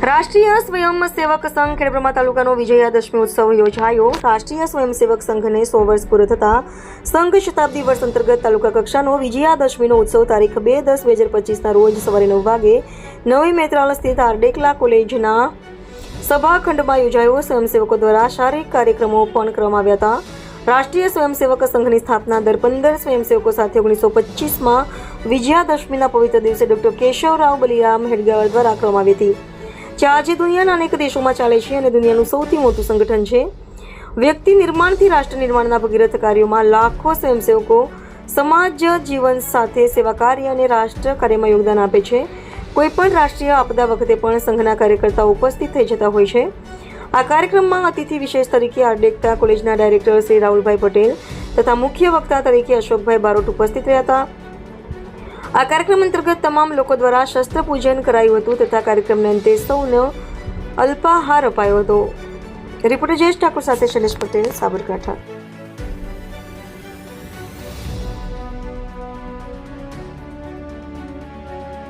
રાષ્ટ્રીય સ્વયંસેવક સંઘ ખેડબ્રહ્મા તાલુકાનો વિજયાદશમી ઉત્સવ યોજાયો. રાષ્ટ્રીય સ્વયંસેવક સંઘને 100 વર્ષ પૂરા થતા સંઘ શતાબ્દી વર્ષ અંતર્ગત તાલુકા કક્ષાનો વિજયાદશમીનો ઉત્સવ તારીખ 2/10/2025ના રોજ સવારે 9 વાગે નવી મેત્રાલ સ્થિત આરડેકલા કોલેજના સભાખંડમાં યોજાયો. સ્વયંસેવકો દ્વારા શારીરિક કાર્યક્રમો પણ કરવામાં આવ્યા હતા. રાષ્ટ્રીય સ્વયંસેવક સંઘની સ્થાપના દર 15 સ્વયંસેવકો સાથે 1925માં વિજયાદશમીના પવિત્ર દિવસે ડોક્ટર કેશવરાવ બલિરામ હેડગેવાર દ્વારા કરવામાં આવી હતી, જે આજે દુનિયાના અનેક દેશોમાં ચાલે છે અને દુનિયાનું સૌથી મોટું સંગઠન છે. વ્યક્તિ નિર્માણથી રાષ્ટ્ર નિર્માણના ભગીરથ કાર્યોમાં લાખો સ્વયંસેવકો સમાજ જીવન સાથે સેવા કાર્ય અને રાષ્ટ્ર કાર્યમાં યોગદાન આપે છે. કોઈપણ રાષ્ટ્રીય આપદા વખતે પણ સંઘના કાર્યકર્તાઓ ઉપસ્થિત થઈ જતા હોય છે. આ કાર્યક્રમમાં અતિથિ વિશેષ તરીકે આરડેકલા કોલેજના ડાયરેક્ટર શ્રી રાહુલભાઈ પટેલ તથા મુખ્ય વક્તા તરીકે અશોકભાઈ બારોટ ઉપસ્થિત રહ્યા હતા. આ કાર્યક્રમ અંતર્ગત તમામ લોકો દ્વારા શસ્ત્ર પૂજન કરાયું હતું તથા કાર્યક્રમને અંતે સૌને અલ્પાહાર અપાયો હતો. રિપોર્ટર જયેશ ઠાકોર સાથે શૈલેષ પટેલ, સાબરકાંઠા.